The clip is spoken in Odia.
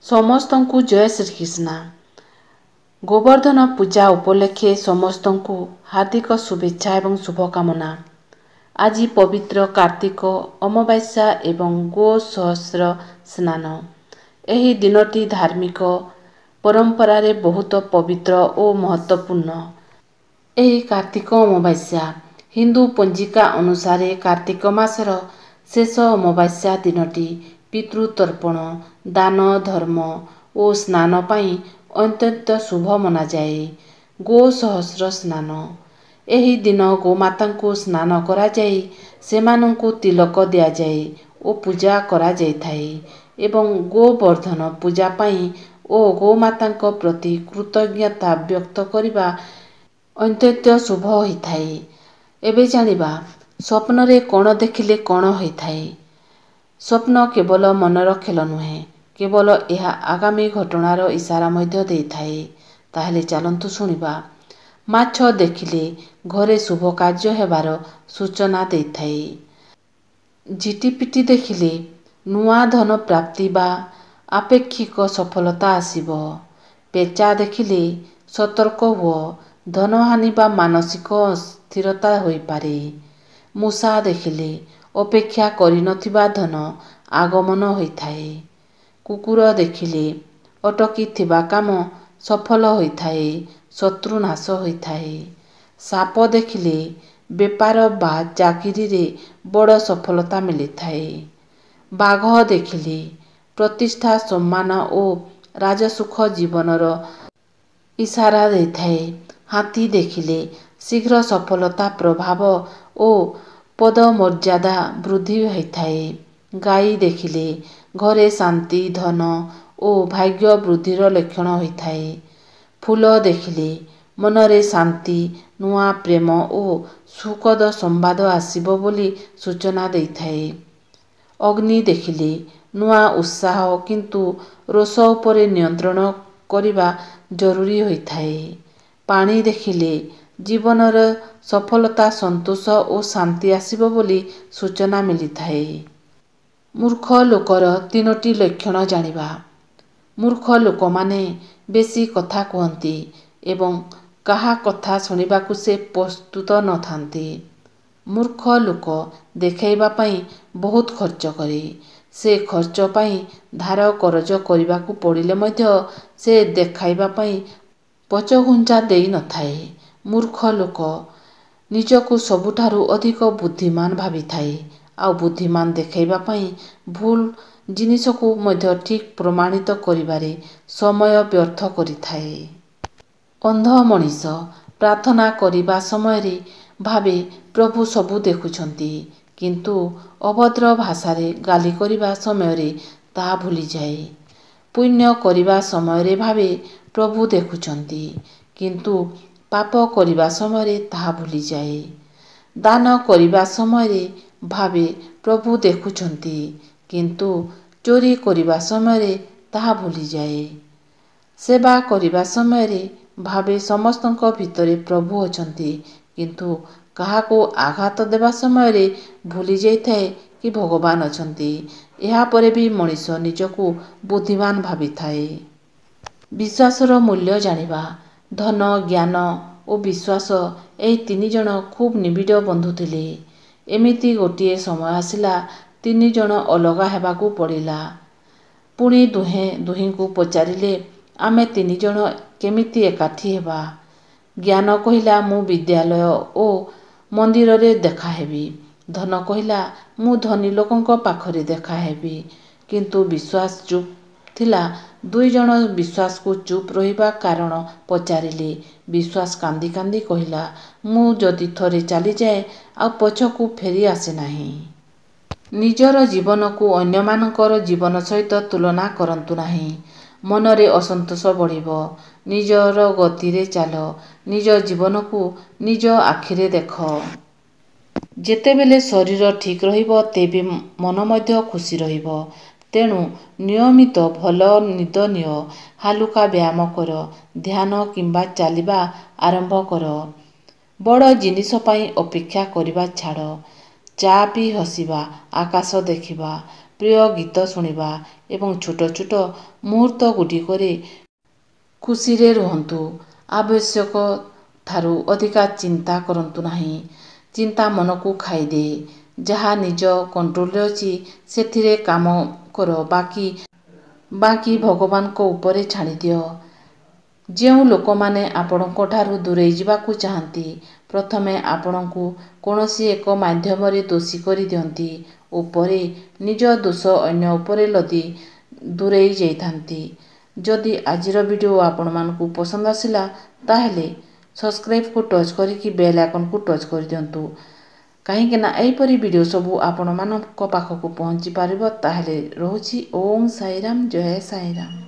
ସମସ୍ତଙ୍କୁ ଜୟ ଶ୍ରୀକୃଷ୍ଣ। ଗୋବର୍ଦ୍ଧନ ପୂଜା ଉପଲକ୍ଷେ ସମସ୍ତଙ୍କୁ ହାର୍ଦ୍ଦିକ ଶୁଭେଚ୍ଛା ଏବଂ ଶୁଭକାମନା। ଆଜି ପବିତ୍ର କାର୍ତ୍ତିକ ଅମାବାସ୍ୟା ଏବଂ ଗୋ ସହସ୍ର ସ୍ନାନ। ଏହି ଦିନଟି ଧାର୍ମିକ ପରମ୍ପରାରେ ବହୁତ ପବିତ୍ର ଓ ମହତ୍ତ୍ୱପୂର୍ଣ୍ଣ। ଏହି କାର୍ତ୍ତିକ ଅମାବାସ୍ୟା ହିନ୍ଦୁ ପଞ୍ଜିକା ଅନୁସାରେ କାର୍ତ୍ତିକ ମାସର ଶେଷ ଅମାବାସ୍ୟା ଦିନଟି ପିତୃତର୍ପଣ, ଦାନ, ଧର୍ମ ଓ ସ୍ନାନ ପାଇଁ ଅତ୍ୟନ୍ତ ଶୁଭ ମନାଯାଏ। ଗୋ ସହସ୍ର ସ୍ନାନ। ଏହି ଦିନ ଗୋମାତାଙ୍କୁ ସ୍ନାନ କରାଯାଇ ସେମାନଙ୍କୁ ତିଲକ ଦିଆଯାଏ ଓ ପୂଜା କରାଯାଇଥାଏ ଏବଂ ଗୋବର୍ଦ୍ଧନ ପୂଜା ପାଇଁ ଓ ଗୋମାତାଙ୍କ ପ୍ରତି କୃତଜ୍ଞତା ବ୍ୟକ୍ତ କରିବା ଅତ୍ୟନ୍ତ ଶୁଭ ହୋଇଥାଏ। ଏବେ ଜାଣିବା ସ୍ୱପ୍ନରେ କ'ଣ ଦେଖିଲେ କ'ଣ ହୋଇଥାଏ। ସ୍ୱପ୍ନ କେବଳ ମନର ଖେଳ ନୁହେଁ, କେବଳ ଏହା ଆଗାମୀ ଘଟଣାର ଇସାରା ମଧ୍ୟ ଦେଇଥାଏ। ତାହେଲେ ଚାଲନ୍ତୁ ଶୁଣିବା। ମାଛ ଦେଖିଲେ ଘରେ ଶୁଭ କାର୍ଯ୍ୟ ହେବାର ସୂଚନା ଦେଇଥାଏ। ଝିଟିପିଟି ଦେଖିଲେ ନୂଆ ଧନ ପ୍ରାପ୍ତି ବା ଆପେକ୍ଷିକ ସଫଳତା ଆସିବ। ପେଚା ଦେଖିଲେ ସତର୍କ ହୁଅ, ଧନହାନି ବା ମାନସିକ ଅସ୍ଥିରତା ହୋଇପାରେ। ମୂଷା ଦେଖିଲେ ଅପେକ୍ଷା କରିନଥିବା ଧନ ଆଗମନ ହୋଇଥାଏ। କୁକୁର ଦେଖିଲେ ଅଟକିଥିବା କାମ ସଫଳ ହୋଇଥାଏ, ଶତ୍ରୁ ନାଶ ହୋଇଥାଏ। ସାପ ଦେଖିଲେ ବେପାର ବା ଚାକିରିରେ ବଡ଼ ସଫଳତା ମିଳିଥାଏ। ବାଘ ଦେଖିଲେ ପ୍ରତିଷ୍ଠା, ସମ୍ମାନ ଓ ରାଜସୁଖ ଜୀବନର ଇସାରା ଦେଇଥାଏ। ହାତୀ ଦେଖିଲେ ଶୀଘ୍ର ସଫଳତା, ପ୍ରଭାବ ଓ ପଦମର୍ଯ୍ୟାଦା ବୃଦ୍ଧି ହୋଇଥାଏ। ଗାଈ ଦେଖିଲେ ଘରେ ଶାନ୍ତି, ଧନ ଓ ଭାଗ୍ୟ ବୃଦ୍ଧିର ଲକ୍ଷଣ ହୋଇଥାଏ। ଫୁଲ ଦେଖିଲେ ମନରେ ଶାନ୍ତି, ନୂଆ ପ୍ରେମ ଓ ସୁଖଦ ସମ୍ବାଦ ଆସିବ ବୋଲି ସୂଚନା ଦେଇଥାଏ। ଅଗ୍ନି ଦେଖିଲେ ନୂଆ ଉତ୍ସାହ, କିନ୍ତୁ ରୋଷ ଉପରେ ନିୟନ୍ତ୍ରଣ କରିବା ଜରୁରୀ ହୋଇଥାଏ। ପାଣି ଦେଖିଲେ ଜୀବନରେ ସଫଳତା, ସନ୍ତୋଷ ଓ ଶାନ୍ତି ଆସିବ ବୋଲି ସୂଚନା ମିଳିଥାଏ। ମୂର୍ଖ ଲୋକର 3ଟି ଲକ୍ଷଣ ଜାଣିବା। ମୂର୍ଖ ଲୋକମାନେ ବେଶୀ କଥା କୁହନ୍ତି ଏବଂ କାହା କଥା ଶୁଣିବାକୁ ସେ ପ୍ରସ୍ତୁତ ନଥାନ୍ତି। ମୂର୍ଖ ଲୋକ ଦେଖାଇବା ପାଇଁ ବହୁତ ଖର୍ଚ୍ଚ କରେ। ସେ ଖର୍ଚ୍ଚ ପାଇଁ ଧାର କରଜ କରିବାକୁ ପଡ଼ିଲେ ମଧ୍ୟ ସେ ଦେଖାଇବା ପାଇଁ ପଛଘୁଞ୍ଚା ଦେଇ ନଥାଏ। ମୂର୍ଖ ଲୋକ ନିଜକୁ ସବୁଠାରୁ ଅଧିକ ବୁଦ୍ଧିମାନ ଭାବିଥାଏ ଆଉ ବୁଦ୍ଧିମାନ ଦେଖାଇବା ପାଇଁ ଭୁଲ ଜିନିଷକୁ ମଧ୍ୟ ଠିକ୍ ପ୍ରମାଣିତ କରିବାରେ ସମୟ ବ୍ୟର୍ଥ କରିଥାଏ। ଅନ୍ଧ ମଣିଷ ପ୍ରାର୍ଥନା କରିବା ସମୟରେ ଭାବେ ପ୍ରଭୁ ସବୁ ଦେଖୁଛନ୍ତି, କିନ୍ତୁ ଅଭଦ୍ର ଭାଷାରେ ଗାଳି କରିବା ସମୟରେ ତାହା ଭୁଲିଯାଏ। ପୁଣ୍ୟ କରିବା ସମୟରେ ଭାବେ ପ୍ରଭୁ ଦେଖୁଛନ୍ତି, କିନ୍ତୁ ପାପ କରିବା ସମୟରେ ତାହା ଭୁଲିଯାଏ। ଦାନ କରିବା ସମୟରେ ଭାବେ ପ୍ରଭୁ ଦେଖୁଛନ୍ତି, କିନ୍ତୁ ଚୋରି କରିବା ସମୟରେ ତାହା ଭୁଲିଯାଏ। ସେବା କରିବା ସମୟରେ ଭାବେ ସମସ୍ତଙ୍କ ଭିତରେ ପ୍ରଭୁ ଅଛନ୍ତି, କିନ୍ତୁ କାହାକୁ ଆଘାତ ଦେବା ସମୟରେ ଭୁଲି ଯାଇଥାଏ କି ଭଗବାନ ଅଛନ୍ତି। ଏହାପରେ ବି ମଣିଷ ନିଜକୁ ବୁଦ୍ଧିମାନ ଭାବିଥାଏ। ବିଶ୍ୱାସର ମୂଲ୍ୟ ଜାଣିବା। ଧନ, ଜ୍ଞାନ ଓ ବିଶ୍ୱାସ ଏହି 3 ଜଣ ଖୁବ୍ ନିବିଡ଼ ବନ୍ଧୁ ଥିଲେ। ଏମିତି ଗୋଟିଏ ସମୟ ଆସିଲା, 3 ଜଣ ଅଲଗା ହେବାକୁ ପଡ଼ିଲା। ପୁଣି ଦୁହେଁ ଦୁହିଁଙ୍କୁ ପଚାରିଲେ, ଆମେ 3 ଜଣ କେମିତି ଏକାଠି ହେବା? ଜ୍ଞାନ କହିଲା, ମୁଁ ବିଦ୍ୟାଳୟ ଓ ମନ୍ଦିରରେ ଦେଖାହେବି। ଧନ କହିଲା, ମୁଁ ଧନୀ ଲୋକଙ୍କ ପାଖରେ ଦେଖାହେବି। କିନ୍ତୁ ବିଶ୍ୱାସ ଚୁପ୍ ଥିଲା। 2 ଜଣ ବିଶ୍ୱାସକୁ ଚୁପ୍ ରହିବା କାରଣ ପଚାରିଲେ। ବିଶ୍ୱାସ କାନ୍ଦି କାନ୍ଦି କହିଲା, ମୁଁ ଯଦି ଥରେ ଚାଲିଯାଏ ଆଉ ପଛକୁ ଫେରି ଆସେ ନାହିଁ। ନିଜର ଜୀବନକୁ ଅନ୍ୟମାନଙ୍କର ଜୀବନ ସହିତ ତୁଳନା କରନ୍ତୁ ନାହିଁ। ମନରେ ଅସନ୍ତୋଷ ବଢ଼ିବ। ନିଜର ଗତିରେ ଚାଲ। ନିଜ ଜୀବନକୁ ନିଜ ଆଖିରେ ଦେଖ। ଯେତେବେଳେ ଶରୀର ଠିକ୍ ରହିବ, ତେବେ ମନ ମଧ୍ୟ ଖୁସି ରହିବ। ତେଣୁ ନିୟମିତ ଭଲ ନିଦ ନିଅ, ହାଲୁକା ବ୍ୟାୟାମ କର, ଧ୍ୟାନ କିମ୍ବା ଚାଲିବା ଆରମ୍ଭ କର। ବଡ଼ ଜିନିଷ ପାଇଁ ଅପେକ୍ଷା କରିବା ଛାଡ଼। ଚା ପିଇ ହସିବା, ଆକାଶ ଦେଖିବା, ପ୍ରିୟ ଗୀତ ଶୁଣିବା ଏବଂ ଛୋଟ ଛୋଟ ମୁହୂର୍ତ୍ତ ଗୁଡ଼ିକରେ ଖୁସିରେ ରୁହନ୍ତୁ। ଆବଶ୍ୟକ ଠାରୁ ଅଧିକା ଚିନ୍ତା କରନ୍ତୁ ନାହିଁ। ଚିନ୍ତା ମନକୁ ଖାଇଦିଏ। ଯାହା ନିଜ କଣ୍ଟ୍ରୋଲରେ ଅଛି ସେଥିରେ କାମ କର, ବାକି ଭଗବାନଙ୍କ ଉପରେ ଛାଡ଼ିଦିଅ। ଯେଉଁ ଲୋକମାନେ ଆପଣଙ୍କଠାରୁ ଦୂରେଇ ଯିବାକୁ ଚାହାନ୍ତି, ପ୍ରଥମେ ଆପଣଙ୍କୁ କୌଣସି ଏକ ମାଧ୍ୟମରେ ଦୋଷୀ କରିଦିଅନ୍ତି ଓ ପରେ ନିଜ ଦୋଷ ଅନ୍ୟ ଉପରେ ଲଦି ଦୂରେଇ ଯାଇଥାନ୍ତି। ଯଦି ଆଜିର ଭିଡ଼ିଓ ଆପଣମାନଙ୍କୁ ପସନ୍ଦ ଆସିଲା ତାହେଲେ ସବସ୍କ୍ରାଇବ୍କୁ ଟଚ୍ କରିକି ବେଲ୍ ଆଇକନ୍କୁ ଟଚ୍ କରିଦିଅନ୍ତୁ, କାହିଁକିନା ଏହିପରି ଭିଡ଼ିଓ ସବୁ ଆପଣମାନଙ୍କ ପାଖକୁ ପହଞ୍ଚି ପାରିବ। ତାହେଲେ ରହୁଛି। ଓଁ ସାଇରାମ, ଜୟ ସାଇରାମ।